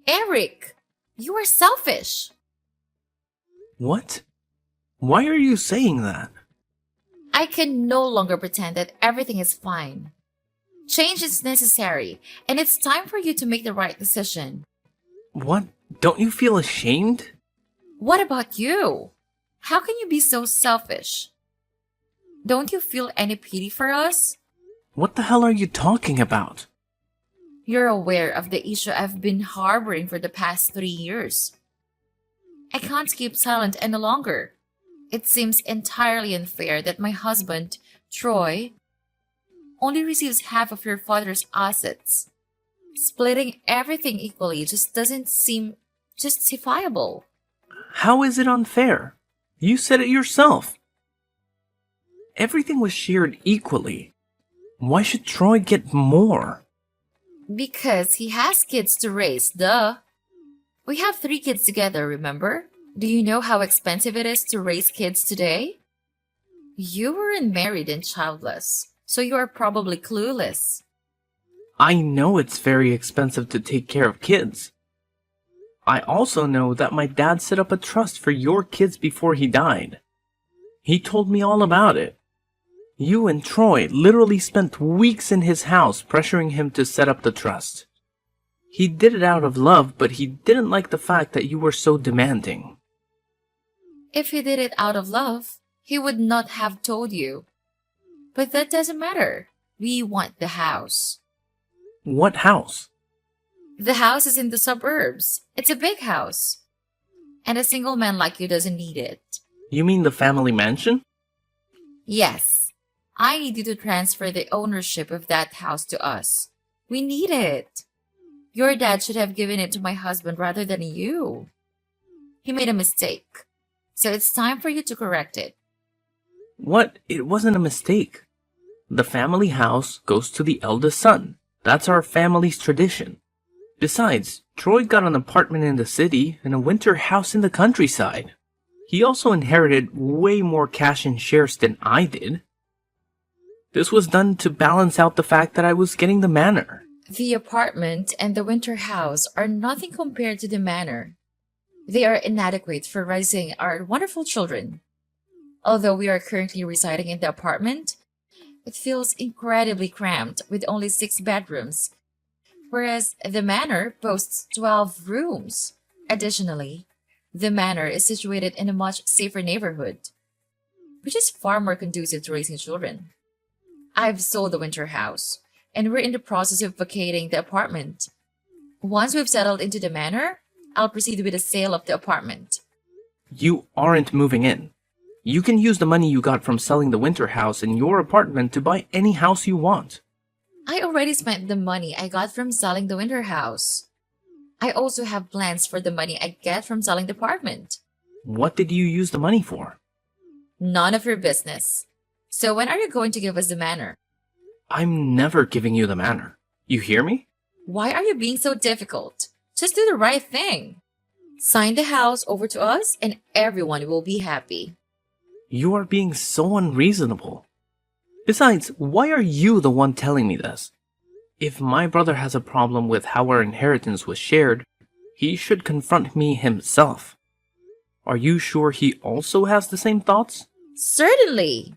Eric, you are selfish. What? Why are you saying that? I can no longer pretend that everything is fine. Change is necessary, and it's time for you to make the right decision. What? Don't you feel ashamed? What about you? How can you be so selfish? Don't you feel any pity for us? What the hell are you talking about? You're aware of the issue I've been harboring for the past 3 years. I can't keep silent any longer. It seems entirely unfair that my husband, Troy, only receives half of your father's assets. Splitting everything equally just doesn't seem justifiable. How is it unfair? You said it yourself. Everything was shared equally. Why should Troy get more? Because he has kids to raise, duh. We have 3 kids together, remember? Do you know how expensive it is to raise kids today? You weren't married and childless, so you are probably clueless. I know it's very expensive to take care of kids. I also know that my dad set up a trust for your kids before he died. He told me all about it. You and Troy literally spent weeks in his house pressuring him to set up the trust. He did it out of love, but he didn't like the fact that you were so demanding. If he did it out of love, he would not have told you. But that doesn't matter. We want the house. What house? The house is in the suburbs. It's a big house. And a single man like you doesn't need it. You mean the family mansion? Yes, I need you to transfer the ownership of that house to us. We need it. Your dad should have given it to my husband rather than you. He made a mistake. So it's time for you to correct it. What? It wasn't a mistake. The family house goes to the eldest son. That's our family's tradition. Besides, Troy got an apartment in the city and a winter house in the countryside. He also inherited way more cash in shares than I did. This was done to balance out the fact that I was getting the manor. The apartment and the winter house are nothing compared to the manor. They are inadequate for raising our wonderful children. Although we are currently residing in the apartment, it feels incredibly cramped with only 6 bedrooms, whereas the manor boasts 12 rooms. Additionally, the manor is situated in a much safer neighborhood, which is far more conducive to raising children. I've sold the winter house, and we're in the process of vacating the apartment. Once we've settled into the manor, I'll proceed with the sale of the apartment. You aren't moving in. You can use the money you got from selling the winter house in your apartment to buy any house you want. I already spent the money I got from selling the winter house. I also have plans for the money I get from selling the apartment. What did you use the money for? None of your business. So when are you going to give us the manor? I'm never giving you the manor. You hear me? Why are you being so difficult? Just do the right thing. Sign the house over to us and everyone will be happy. You are being so unreasonable. Besides, why are you the one telling me this? If my brother has a problem with how our inheritance was shared, he should confront me himself. Are you sure he also has the same thoughts? Certainly.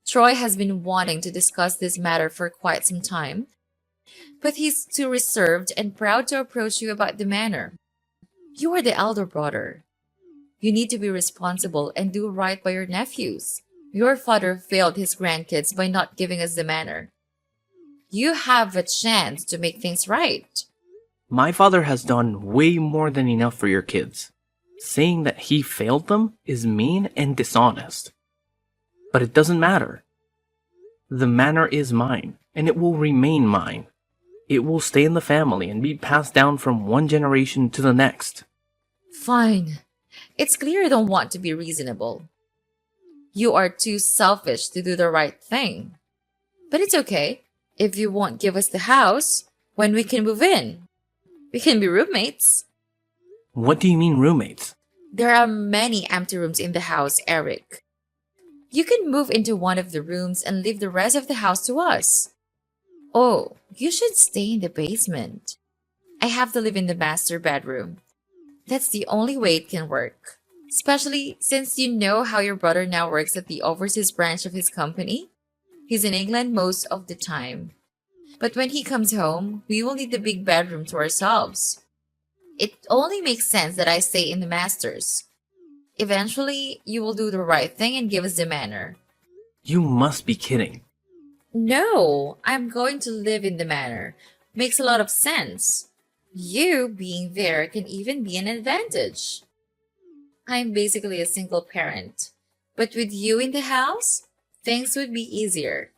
Troy has been wanting to discuss this matter for quite some time, but he's too reserved and proud to approach you about the manor. You are the elder brother. You need to be responsible and do right by your nephews. Your father failed his grandkids by not giving us the manor. You have a chance to make things right. My father has done way more than enough for your kids. Saying that he failed them is mean and dishonest. But it doesn't matter. The manor is mine, and it will remain mine. It will stay in the family and be passed down from one generation to the next. Fine. It's clear you don't want to be reasonable. You are too selfish to do the right thing. But it's okay. If you won't give us the house, when we can move in, we can be roommates. What do you mean roommates? There are many empty rooms in the house, Eric. You can move into one of the rooms and leave the rest of the house to us. Oh, you should stay in the basement. I have to live in the master bedroom. That's the only way it can work. Especially since you know how your brother now works at the overseas branch of his company. He's in England most of the time. But when he comes home, we will need the big bedroom to ourselves. It only makes sense that I stay in the masters. Eventually, you will do the right thing and give us the manor. You must be kidding. No, I'm going to live in the manor. Makes a lot of sense. You being there can even be an advantage. I'm basically a single parent. But with you in the house, things would be easier.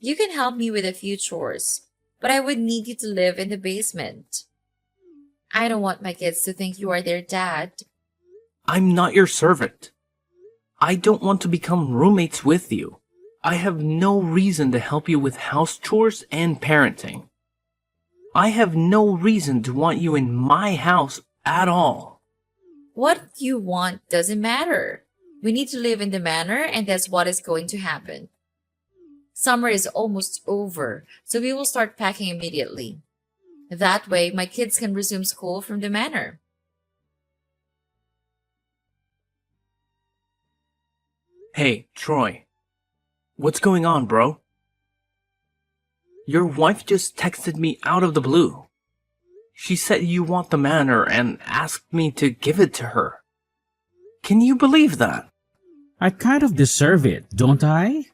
You can help me with a few chores, but I would need you to live in the basement. I don't want my kids to think you are their dad. I'm not your servant. I don't want to become roommates with you. I have no reason to help you with house chores and parenting. I have no reason to want you in my house at all. What you want doesn't matter. We need to live in the manor, and that's what is going to happen. Summer is almost over, so we will start packing immediately. That way, my kids can resume school from the manor. Hey, Troy. What's going on, bro? Your wife just texted me out of the blue. She said you want the manor and asked me to give it to her. Can you believe that? I kind of deserve it, don't I?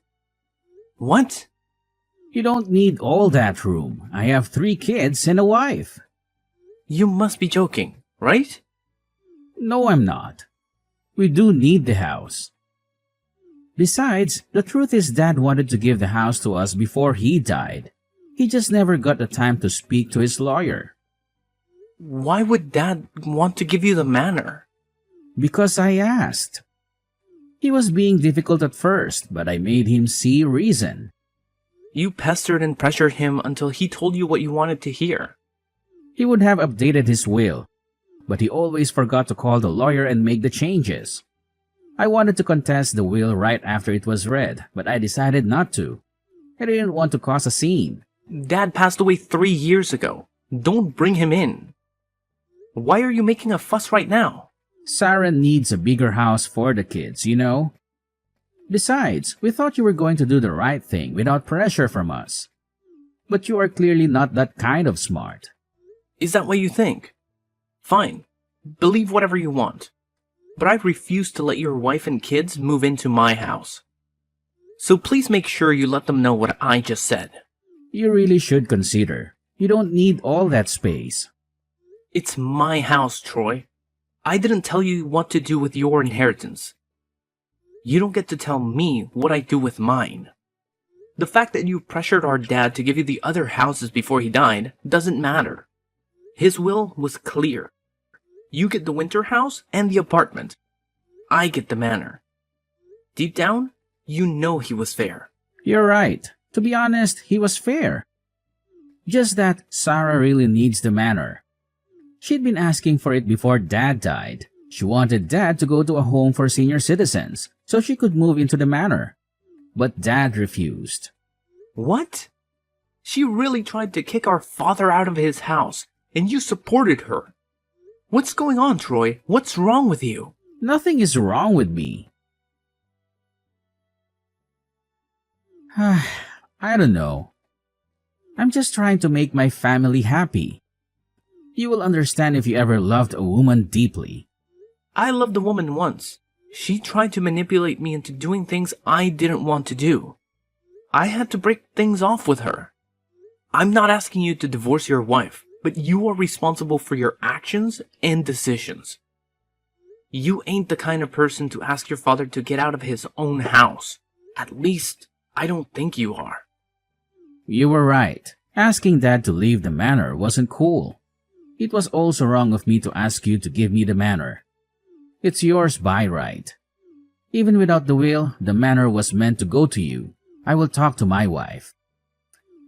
What? You don't need all that room. I have 3 kids and a wife. You must be joking, right? No, I'm not. We do need the house. Besides, the truth is Dad wanted to give the house to us before he died. He just never got the time to speak to his lawyer. Why would Dad want to give you the manor? Because I asked. He was being difficult at first, but I made him see reason. You pestered and pressured him until he told you what you wanted to hear. He would have updated his will, but he always forgot to call the lawyer and make the changes. I wanted to contest the will right after it was read, but I decided not to. I didn't want to cause a scene. Dad passed away 3 years ago. Don't bring him in. Why are you making a fuss right now? Sarah needs a bigger house for the kids, you know? Besides, we thought you were going to do the right thing without pressure from us. But you are clearly not that kind of smart. Is that what you think? Fine. Believe whatever you want. But I refuse to let your wife and kids move into my house. So please make sure you let them know what I just said. You really should consider. You don't need all that space. It's my house, Troy. I didn't tell you what to do with your inheritance. You don't get to tell me what I do with mine. The fact that you pressured our dad to give you the other houses before he died doesn't matter. His will was clear. You get the winter house and the apartment. I get the manor. Deep down, you know he was fair. You're right. To be honest, he was fair. Just that Sarah really needs the manor. She'd been asking for it before Dad died. She wanted Dad to go to a home for senior citizens so she could move into the manor. But Dad refused. What? She really tried to kick our father out of his house, and you supported her. What's going on, Troy? What's wrong with you? Nothing is wrong with me. I don't know. I'm just trying to make my family happy. You will understand if you ever loved a woman deeply. I loved a woman once. She tried to manipulate me into doing things I didn't want to do. I had to break things off with her. I'm not asking you to divorce your wife, but you are responsible for your actions and decisions. You ain't the kind of person to ask your father to get out of his own house. At least, I don't think you are. You were right. Asking Dad to leave the manor wasn't cool. It was also wrong of me to ask you to give me the manor. It's yours by right. Even without the will, the manor was meant to go to you. I will talk to my wife.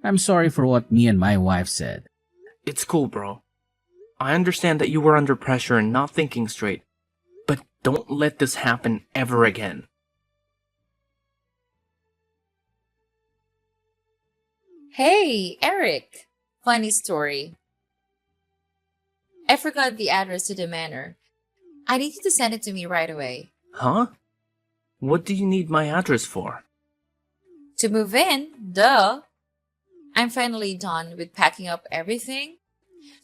I'm sorry for what me and my wife said. It's cool, bro. I understand that you were under pressure and not thinking straight, but don't let this happen ever again. Hey, Eric! Funny story. I forgot the address to the manor. I need you to send it to me right away. Huh? What do you need my address for? To move in, duh. I'm finally done with packing up everything.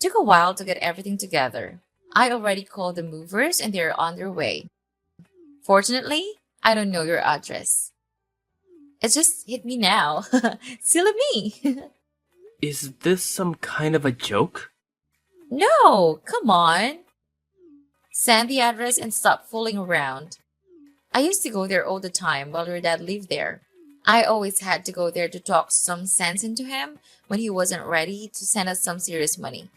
Took a while to get everything together. I already called the movers and they're on their way. Fortunately, I don't know your address. It just hit me now. Silly me. Is this some kind of a joke? No, come on. Send the address and stop fooling around. I used to go there all the time while your dad lived there. I always had to go there to talk some sense into him when he wasn't ready to send us some serious money.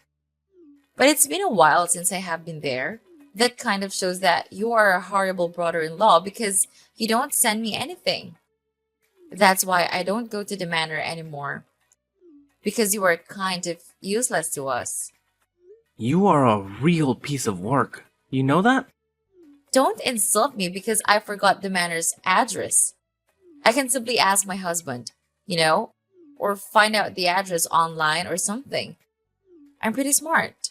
But it's been a while since I have been there. That kind of shows that you are a horrible brother-in-law because you don't send me anything. That's why I don't go to the manor anymore. Because you are kind of useless to us. You are a real piece of work. You know that? Don't insult me because I forgot the manor's address. I can simply ask my husband, or find out the address online or something. I'm pretty smart.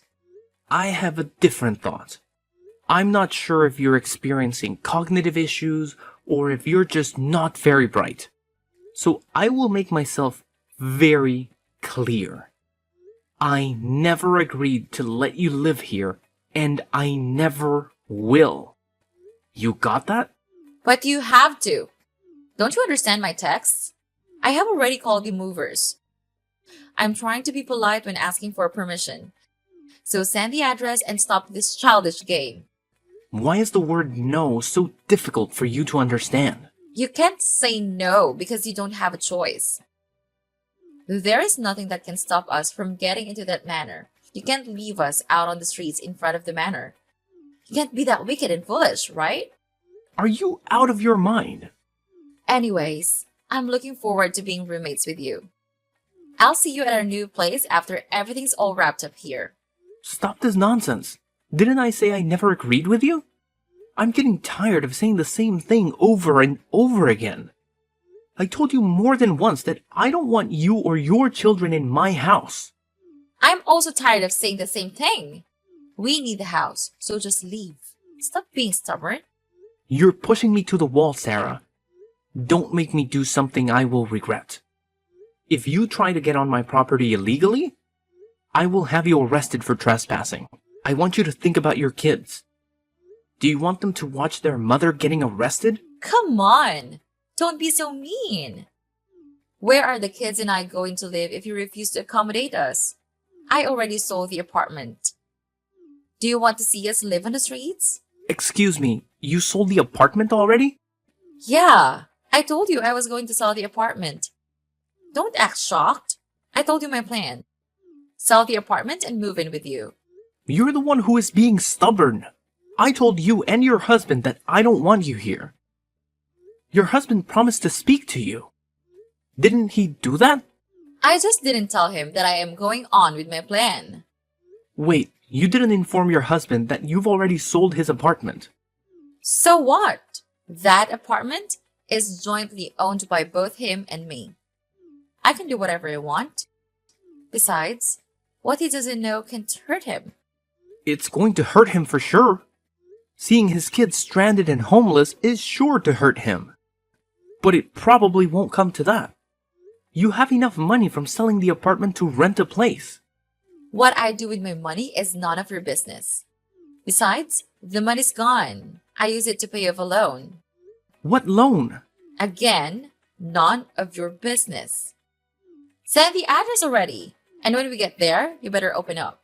I have a different thought. I'm not sure if you're experiencing cognitive issues or if you're just not very bright. So I will make myself very clear. I never agreed to let you live here, and I never will. You got that? But you have to. Don't you understand my texts? I have already called the movers. I'm trying to be polite when asking for permission. So send the address and stop this childish game. Why is the word no so difficult for you to understand? You can't say no because you don't have a choice. There is nothing that can stop us from getting into that manor. You can't leave us out on the streets in front of the manor. You can't be that wicked and foolish, right? Are you out of your mind? Anyways, I'm looking forward to being roommates with you. I'll see you at our new place after everything's all wrapped up here. Stop this nonsense. Didn't I say I never agreed with you? I'm getting tired of saying the same thing over and over again. I told you more than once that I don't want you or your children in my house. I'm also tired of saying the same thing. We need the house, so just leave. Stop being stubborn. You're pushing me to the wall, Sarah. Don't make me do something I will regret. If you try to get on my property illegally, I will have you arrested for trespassing. I want you to think about your kids. Do you want them to watch their mother getting arrested? Come on! Don't be so mean. Where are the kids and I going to live if you refuse to accommodate us? I already sold the apartment. Do you want to see us live on the streets? Excuse me, you sold the apartment already? Yeah, I told you I was going to sell the apartment. Don't act shocked. I told you my plan. Sell the apartment and move in with you. You're the one who is being stubborn. I told you and your husband that I don't want you here. Your husband promised to speak to you. Didn't he do that? I just didn't tell him that I am going on with my plan. Wait, you didn't inform your husband that you've already sold his apartment. So what? That apartment is jointly owned by both him and me. I can do whatever I want. Besides, what he doesn't know can hurt him. It's going to hurt him for sure. Seeing his kids stranded and homeless is sure to hurt him. But it probably won't come to that. You have enough money from selling the apartment to rent a place. What I do with my money is none of your business. Besides, the money's gone. I use it to pay off a loan. What loan? Again, none of your business. Send the address already. And when we get there, you better open up.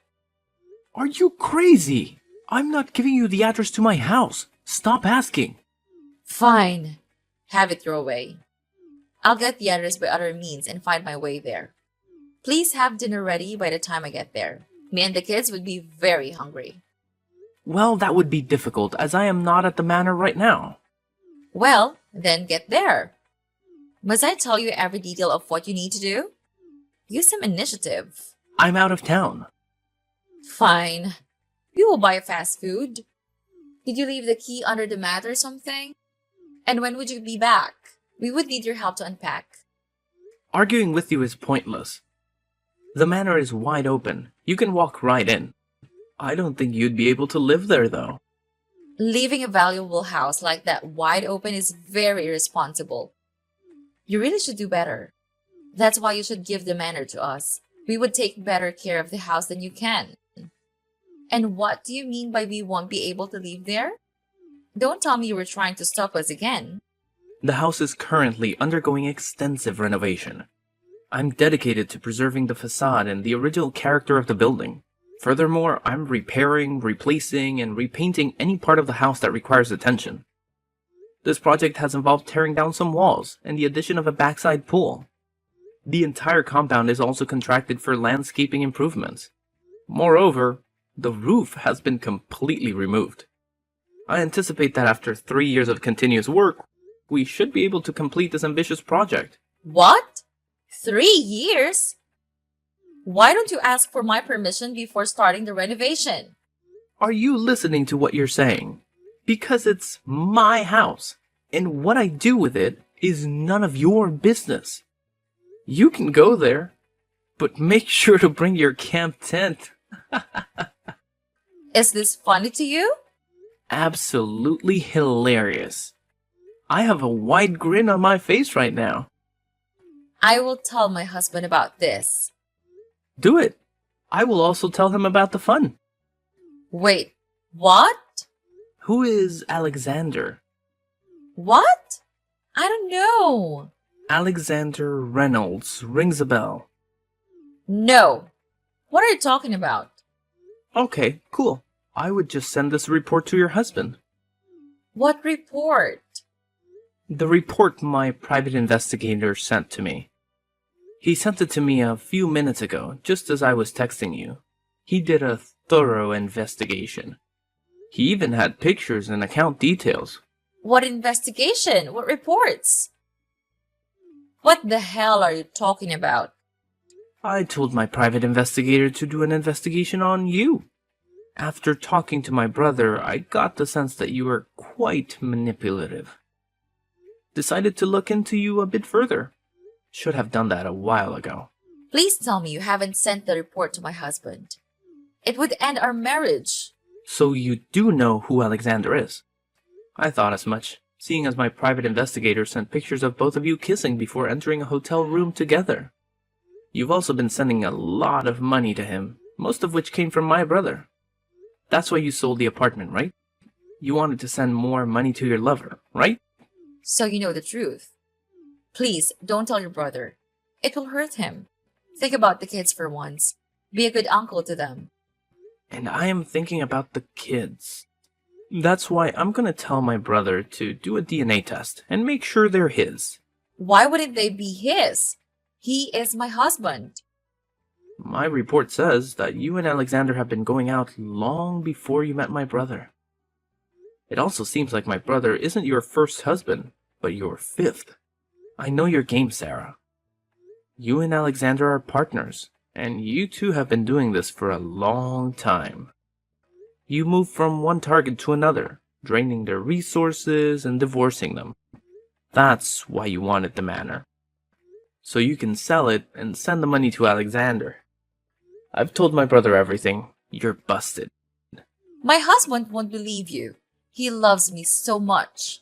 Are you crazy? I'm not giving you the address to my house. Stop asking. Fine. Have it your way. I'll get the address by other means and find my way there. Please have dinner ready by the time I get there. Me and the kids would be very hungry. Well, that would be difficult as I am not at the manor right now. Well, then get there. Must I tell you every detail of what you need to do? Use some initiative. I'm out of town. Fine. We will buy fast food. Did you leave the key under the mat or something? And when would you be back? We would need your help to unpack. Arguing with you is pointless. The manor is wide open. You can walk right in. I don't think you'd be able to live there, though. Leaving a valuable house like that wide open is very irresponsible. You really should do better. That's why you should give the manor to us. We would take better care of the house than you can. And what do you mean by we won't be able to live there? Don't tell me you were trying to stop us again. The house is currently undergoing extensive renovation. I'm dedicated to preserving the facade and the original character of the building. Furthermore, I'm repairing, replacing, and repainting any part of the house that requires attention. This project has involved tearing down some walls and the addition of a backside pool. The entire compound is also contracted for landscaping improvements. Moreover, the roof has been completely removed. I anticipate that after 3 years of continuous work, we should be able to complete this ambitious project. What? 3 years? Why don't you ask for my permission before starting the renovation? Are you listening to what you're saying? Because it's my house, and what I do with it is none of your business. You can go there, but make sure to bring your camp tent. Is this funny to you? Absolutely hilarious. I have a wide grin on my face right now. I will tell my husband about this. Do it. I will also tell him about the fun. Wait, what? Who is Alexander? What? I don't know. Alexander Reynolds rings a bell. No. What are you talking about? Okay, cool. I would just send this report to your husband. What report? The report my private investigator sent to me. He sent it to me a few minutes ago, just as I was texting you. He did a thorough investigation. He even had pictures and account details. What investigation? What reports? What the hell are you talking about? I told my private investigator to do an investigation on you. After talking to my brother, I got the sense that you were quite manipulative. Decided to look into you a bit further. Should have done that a while ago. Please tell me you haven't sent the report to my husband. It would end our marriage. So you do know who Alexander is? I thought as much, seeing as my private investigator sent pictures of both of you kissing before entering a hotel room together. You've also been sending a lot of money to him, most of which came from my brother. That's why you sold the apartment, right? You wanted to send more money to your lover, right? So you know the truth. Please, don't tell your brother. It will hurt him. Think about the kids for once. Be a good uncle to them. And I am thinking about the kids. That's why I'm gonna tell my brother to do a DNA test and make sure they're his. Why wouldn't they be his? He is my husband. My report says that you and Alexander have been going out long before you met my brother. It also seems like my brother isn't your first husband, but your fifth. I know your game, Sarah. You and Alexander are partners, and you two have been doing this for a long time. You move from one target to another, draining their resources and divorcing them. That's why you wanted the manor. So you can sell it and send the money to Alexander. I've told my brother everything. You're busted. My husband won't believe you. He loves me so much.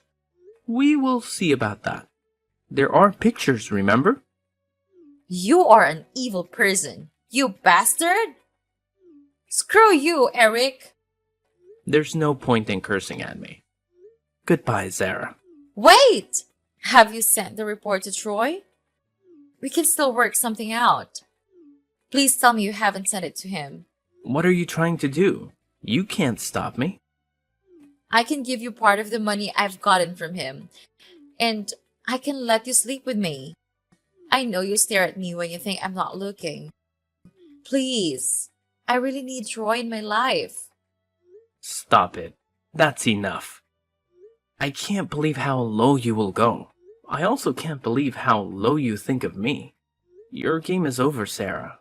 We will see about that. There are pictures, remember? You are an evil person. You bastard! Screw you, Eric! There's no point in cursing at me. Goodbye, Sarah. Wait! Have you sent the report to Troy? We can still work something out. Please tell me you haven't sent it to him. What are you trying to do? You can't stop me. I can give you part of the money I've gotten from him. And I can let you sleep with me. I know you stare at me when you think I'm not looking. Please, I really need Troy in my life. Stop it. That's enough. I can't believe how low you will go. I also can't believe how low you think of me. Your game is over, Sarah.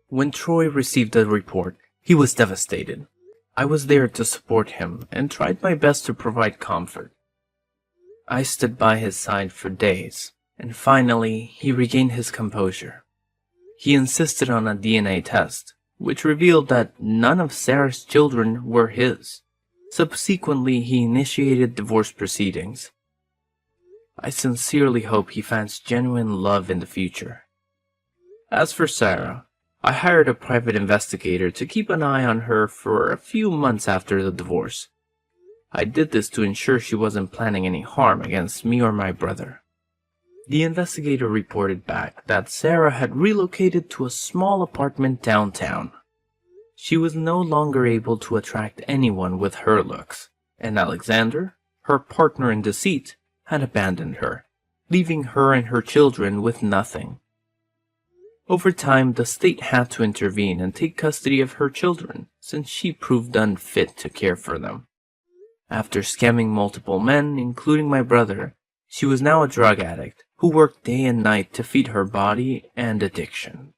When Troy received the report, he was devastated. I was there to support him and tried my best to provide comfort. I stood by his side for days, and finally he regained his composure. He insisted on a DNA test, which revealed that none of Sarah's children were his. Subsequently, he initiated divorce proceedings. I sincerely hope he finds genuine love in the future. As for Sarah, I hired a private investigator to keep an eye on her for a few months after the divorce. I did this to ensure she wasn't planning any harm against me or my brother. The investigator reported back that Sarah had relocated to a small apartment downtown. She was no longer able to attract anyone with her looks, and Alexander, her partner in deceit, had abandoned her, leaving her and her children with nothing. Over time, the state had to intervene and take custody of her children, since she proved unfit to care for them. After scamming multiple men, including my brother, she was now a drug addict who worked day and night to feed her body and addiction.